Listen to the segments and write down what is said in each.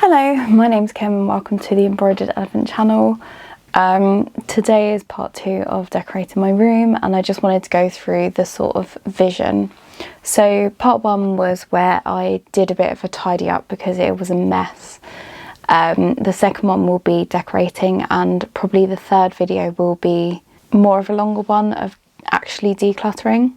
Hello, my name's Kim and welcome to the Embroidered Elephant channel. Today is part 2 of decorating my room, and I just wanted to go through the sort of vision. So part 1 was where I did a bit of a tidy up because it was a mess. The second one will be decorating, and probably the third video will be more of a longer one of actually decluttering.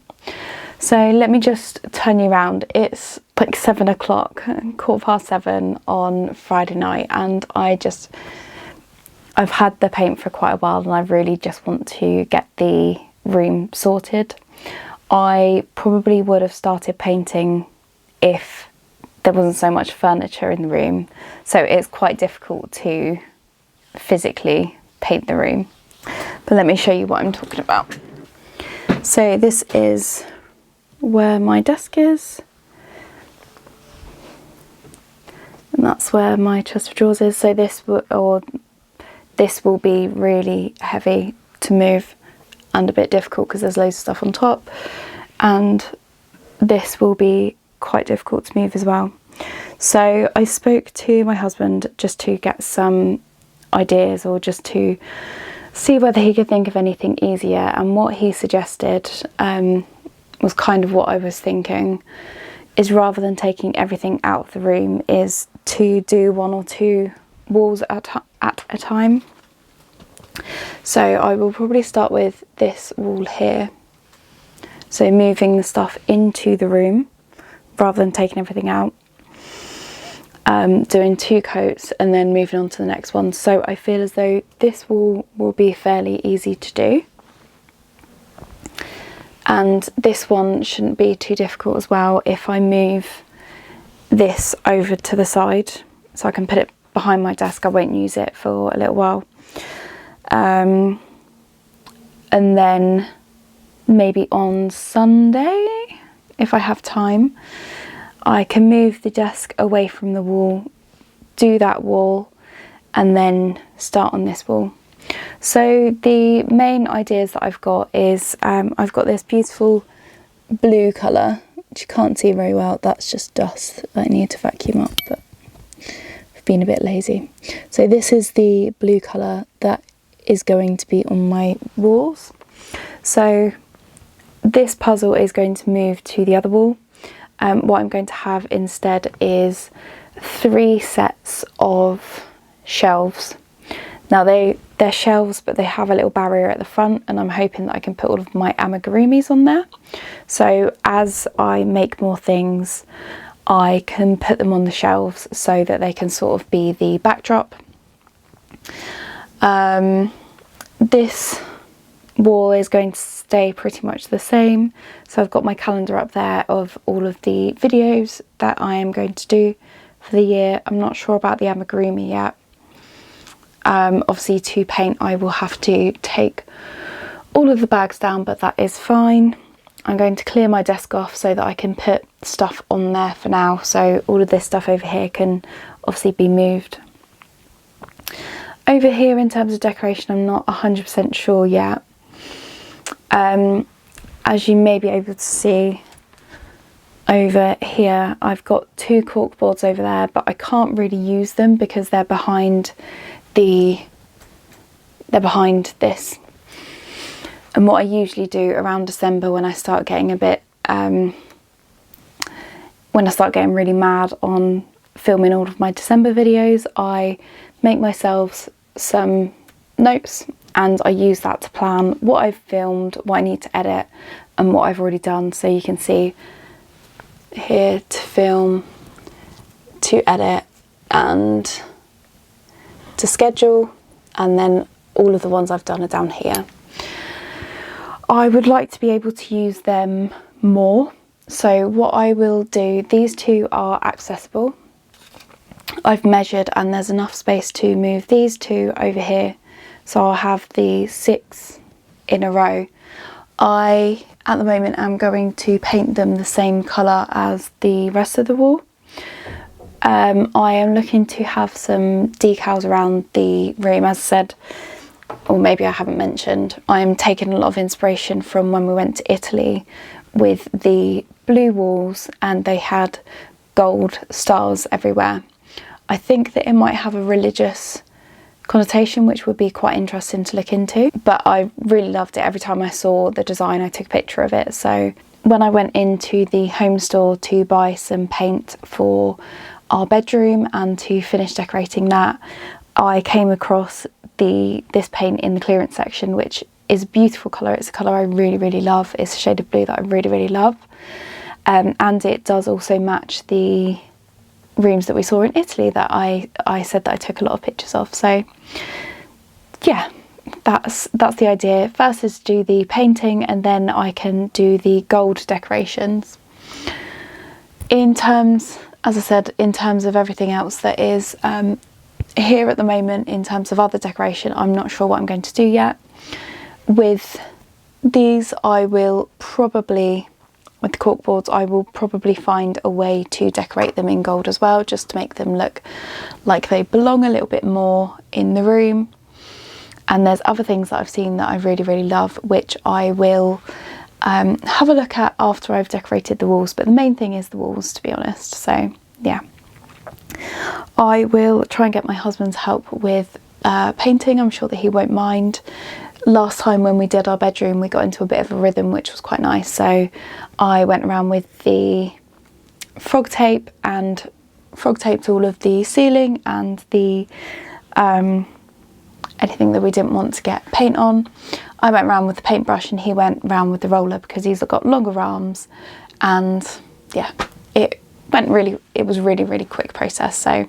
So let me just turn you around. It's like 7 o'clock, 7:15 on Friday night, and I've had the paint for quite a while and I really just want to get the room sorted. I probably would have started painting if there wasn't so much furniture in the room, so it's quite difficult to physically paint the room. But let me show you what I'm talking about. So this is where my desk is, and that's where my chest of drawers is. So this will be really heavy to move and a bit difficult because there's loads of stuff on top, and this will be quite difficult to move as well. So I spoke to my husband just to get some ideas, or just to see whether he could think of anything easier, and what he suggested was kind of what I was thinking, is rather than taking everything out of the room, is to do 1 or 2 walls at a time. So I will probably start with this wall here, so moving the stuff into the room rather than taking everything out, doing 2 coats and then moving on to the next one. So I feel as though this wall will be fairly easy to do, and this one shouldn't be too difficult as well if I move this over to the side, so I can put it behind my desk. I won't use it for a little while, and then maybe on Sunday, if I have time, I can move the desk away from the wall, do that wall, and then start on this wall. So the main ideas that I've got is I've got this beautiful blue colour, which you can't see very well. That's just dust that I need to vacuum up, but I've been a bit lazy. So this is the blue colour that is going to be on my walls. So this puzzle is going to move to the other wall. What I'm going to have instead is 3 sets of shelves. Now they're shelves, but they have a little barrier at the front, and I'm hoping that I can put all of my amigurumis on there. So as I make more things, I can put them on the shelves so that they can sort of be the backdrop. This wall is going to stay pretty much the same. So I've got my calendar up there of all of the videos that I am going to do for the year. I'm not sure about the amigurumi yet. Obviously to paint I will have to take all of the bags down, but that is fine. I'm going to clear my desk off so that I can put stuff on there for now, so all of this stuff over here can obviously be moved. Over here in terms of decoration, I'm not 100% sure yet. As you may be able to see over here, I've got 2 cork boards over there, but I can't really use them because they're behind this. And what I usually do around December, when I start getting a bit when I start getting really mad on filming all of my December videos, I make myself some notes and I use that to plan what I've filmed, what I need to edit, and what I've already done. So you can see here to film, to edit, and to schedule, and then all of the ones I've done are down here. I would like to be able to use them more, so what I will do, these 2 are accessible. I've measured and there's enough space to move these 2 over here, so I'll have the 6 in a row. I at the moment am going to paint them the same colour as the rest of the wall. I am looking to have some decals around the room. As I said, or maybe I haven't mentioned, I'm taking a lot of inspiration from when we went to Italy with the blue walls and they had gold stars everywhere. I think that it might have a religious connotation, which would be quite interesting to look into, but I really loved it. Every time I saw the design, I took a picture of it. So when I went into the home store to buy some paint for our bedroom and to finish decorating that, I came across this paint in the clearance section, which is a beautiful colour. It's a colour I really love. It's a shade of blue that I really love, and it does also match the rooms that we saw in Italy that I said that I took a lot of pictures of. So yeah, that's the idea. First is do the painting, and then I can do the gold decorations. In terms, as I said, in terms of everything else that is here at the moment, in terms of other decoration, I'm not sure what I'm going to do yet. With these, I will probably, with the corkboards, I will probably find a way to decorate them in gold as well, just to make them look like they belong a little bit more in the room. And there's other things that I've seen that I really love, which I will have a look at after I've decorated the walls. But the main thing is the walls, to be honest. So yeah, I will try and get my husband's help with painting. I'm sure that he won't mind. Last time when we did our bedroom, we got into a bit of a rhythm, which was quite nice. So I went around with the frog tape and frog taped all of the ceiling and the anything that we didn't want to get paint on. I went around with the paintbrush and he went around with the roller because he's got longer arms, and yeah, it was really quick process. So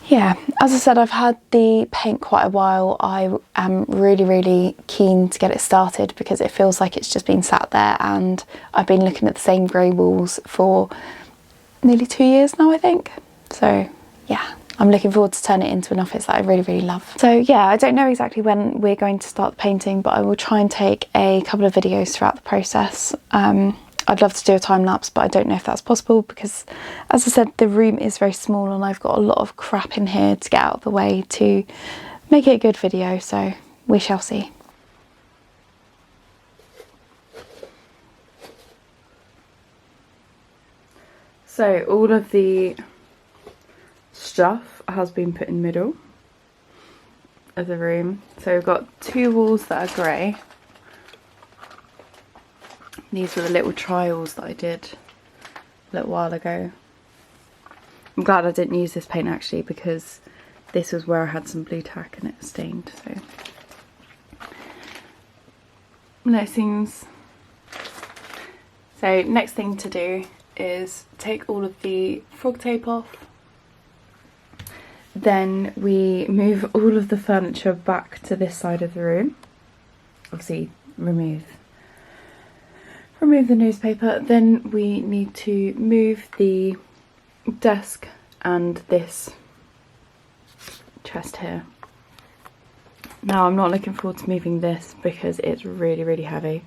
yeah, as I said, I've had the paint quite a while. I am really keen to get it started because it feels like it's just been sat there, and I've been looking at the same grey walls for nearly 2 years now, I think. So yeah, I'm looking forward to turning it into an office that I really love. So yeah, I don't know exactly when we're going to start the painting, but I will try and take a couple of videos throughout the process. I'd love to do a time lapse, but I don't know if that's possible because, as I said, the room is very small and I've got a lot of crap in here to get out of the way to make it a good video, so we shall see. So all of the stuff has been put in the middle of the room. So we've got two walls that are grey. These were the little trials that I did a little while ago. I'm glad I didn't use this paint actually, because this was where I had some blue tack and it was stained. So next thing to do is take all of the frog tape off. Then we move all of the furniture back to this side of the room. Obviously remove the newspaper. Then we need to move the desk and this chest here. Now I'm not looking forward to moving this because it's really heavy.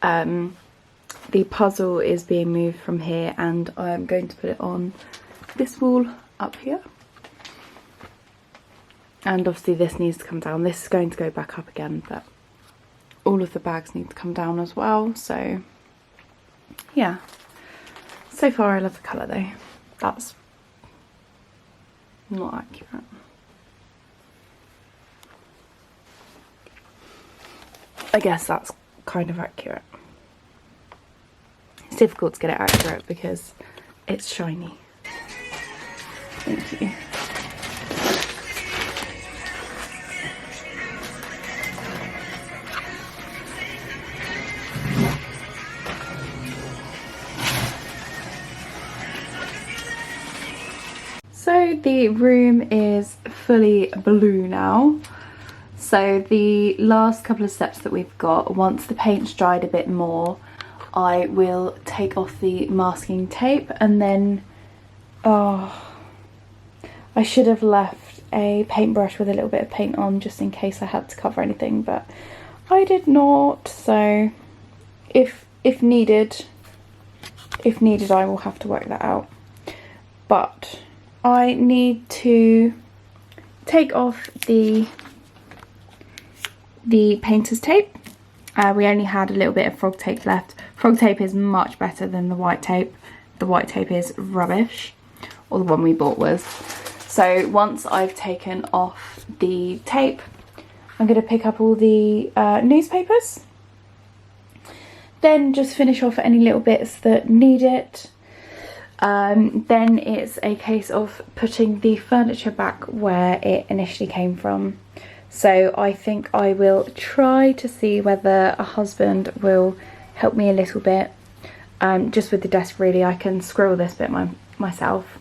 The puzzle is being moved from here and I'm going to put it on this wall up here. And obviously this needs to come down. This is going to go back up again, but all of the bags need to come down as well. So yeah, so far I love the colour though. That's not accurate. I guess that's kind of accurate. It's difficult to get it accurate because it's shiny. Thank you. So the room is fully blue now. So the last couple of steps that we've got, once the paint's dried a bit more, I will take off the masking tape and then, oh, I should have left a paintbrush with a little bit of paint on just in case I had to cover anything, but I did not. So if needed I will have to work that out. But I need to take off the painter's tape. We only had a little bit of frog tape left. Frog tape is much better than the white tape. The white tape is rubbish, or the one we bought was. So once I've taken off the tape, I'm going to pick up all the newspapers. Then just finish off any little bits that need it. Then it's a case of putting the furniture back where it initially came from. So I think I will try to see whether a husband will help me a little bit. Just with the desk, really, I can scribble this bit myself.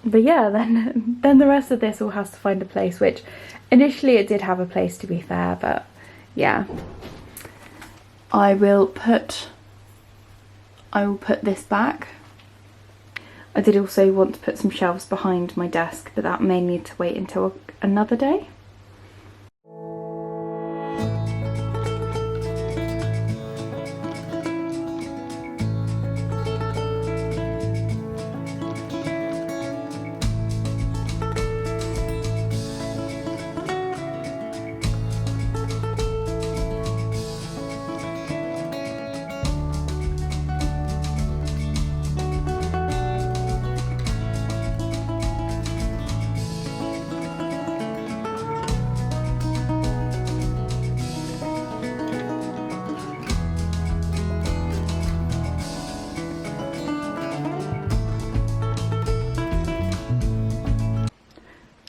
But yeah, then the rest of this all has to find a place, which initially it did have a place, to be fair, but yeah. I will put this back. I did also want to put some shelves behind my desk, but that may need to wait until another day.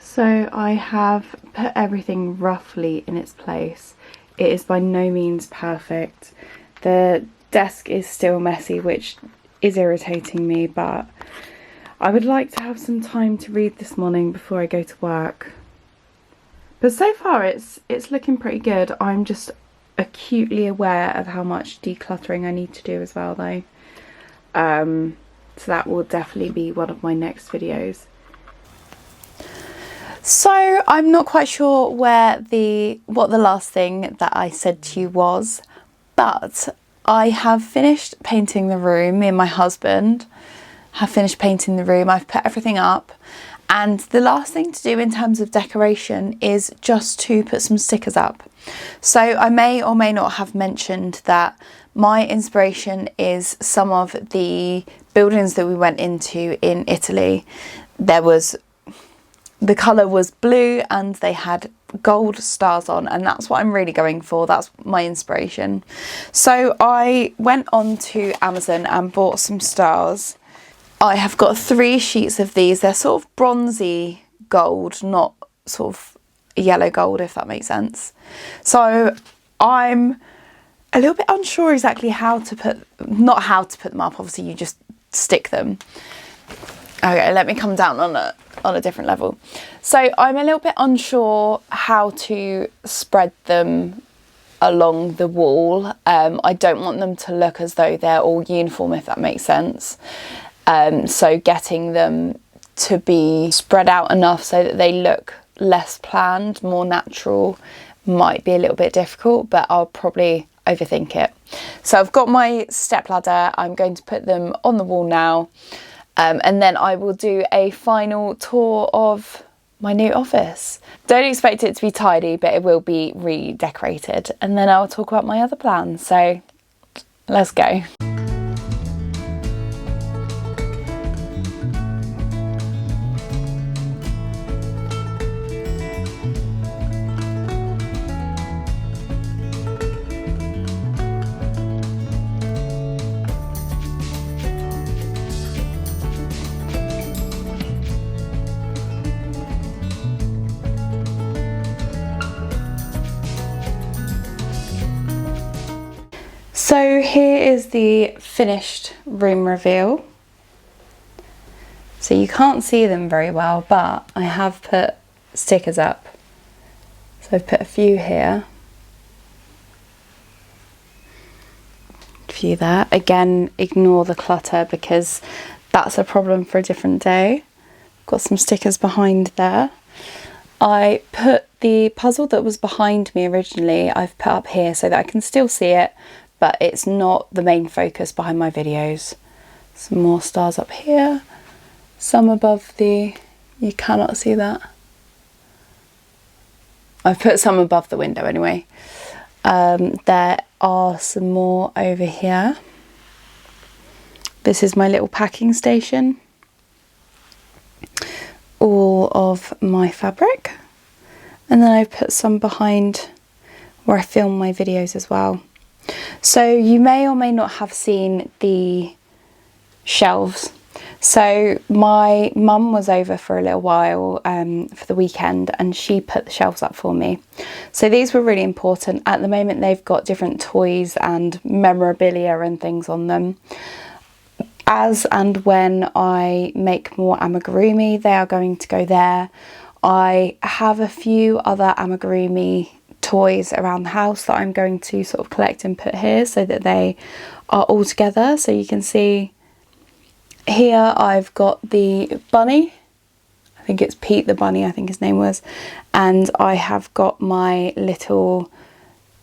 So I have put everything roughly in its place. It is by no means perfect. The desk is still messy, which is irritating me, but I would like to have some time to read this morning before I go to work. But so far it's looking pretty good. I'm just acutely aware of how much decluttering I need to do as well, though. So that will definitely be one of my next videos. So I'm not quite sure what the last thing that I said to you was, but I have finished painting the room. Me and my husband have finished painting the room. I've put everything up, and the last thing to do in terms of decoration is just to put some stickers up. So I may or may not have mentioned that my inspiration is some of the buildings that we went into in Italy. The colour was blue and they had gold stars on, and that's what I'm really going for. That's my inspiration. So I went on to Amazon and bought some stars. I have got 3 sheets of these. They're sort of bronzy gold, not sort of yellow gold, if that makes sense. So I'm a little bit unsure exactly not how to put them up. Obviously you just stick them. Okay, let me come down on a different level. So I'm a little bit unsure how to spread them along the wall. I don't want them to look as though they're all uniform, if that makes sense. So getting them to be spread out enough so that they look less planned, more natural, might be a little bit difficult, but I'll probably overthink it. So I've got my step ladder. I'm going to put them on the wall now. And then I will do a final tour of my new office. Don't expect it to be tidy, but it will be redecorated. And then I'll talk about my other plans. So let's go. So here is the finished room reveal. So you can't see them very well, but I have put stickers up. So I've put a few here. A few there. Again, ignore the clutter because that's a problem for a different day. Got some stickers behind there. I put the puzzle that was behind me originally, I've put up here so that I can still see it, but it's not the main focus behind my videos. Some more stars up here, some above you cannot see that. I've put some above the window anyway. There are some more over here. This is my little packing station. all of my fabric, and then I've put some behind where I film my videos as well. So you may or may not have seen the shelves. So my mum was over for a little while for the weekend, and she put the shelves up for me. So these were really important. At the moment they've got different toys and memorabilia and things on them. As and when I make more amigurumi, they are going to go there. I have a few other amigurumi toys around the house that I'm going to sort of collect and put here so that they are all together. So you can see here I've got the bunny. I think it's Pete the bunny, I think his name was. And I have got my little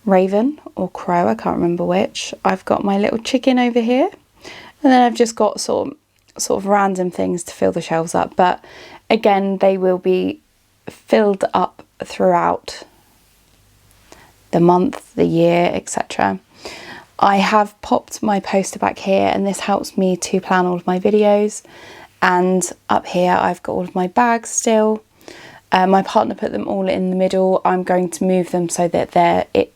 raven or crow, I can't remember which. I've got my little chicken over here. And then I've just got sort of random things to fill the shelves up. But again, they will be filled up throughout the month, the year, etc. I have popped my poster back here, and this helps me to plan all of my videos. And up here I've got all of my bags still. My partner put them all in the middle. I'm going to move them so that it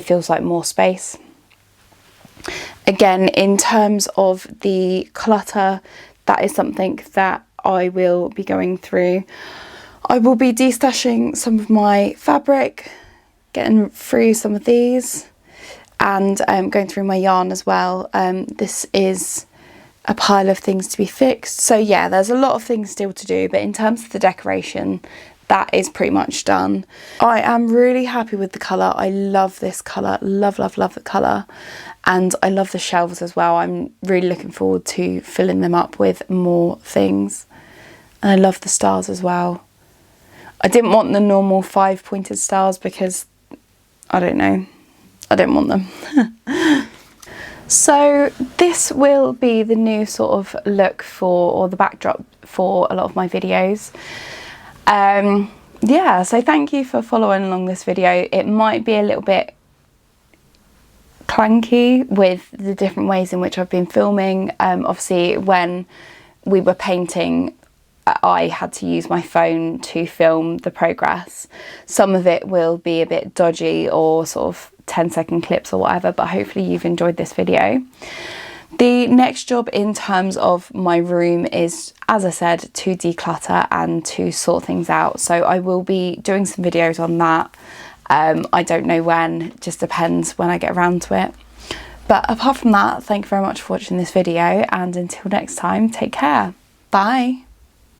feels like more space. Again, in terms of the clutter, that is something that I will be going through. I will be destashing some of my fabric, getting through some of these, and going through my yarn as well. This is a pile of things to be fixed. So yeah, there's a lot of things still to do, but in terms of the decoration, that is pretty much done. I am really happy with the colour. I love this colour, love the colour. And I love the shelves as well. I'm really looking forward to filling them up with more things. And I love the stars as well. I didn't want the normal 5 pointed stars because, I don't know, I don't want them. So this will be the new sort of look for, or the backdrop for a lot of my videos. Yeah, so thank you for following along this video. It might be a little bit clunky with the different ways in which I've been filming. Obviously when we were painting, I had to use my phone to film the progress. Some of it will be a bit dodgy or sort of 10-second clips or whatever, but hopefully you've enjoyed this video. The next job in terms of my room is, as I said, to declutter and to sort things out. So I will be doing some videos on that. I don't know when, it just depends when I get around to it. But apart from that, thank you very much for watching this video, and until next time, take care. Bye.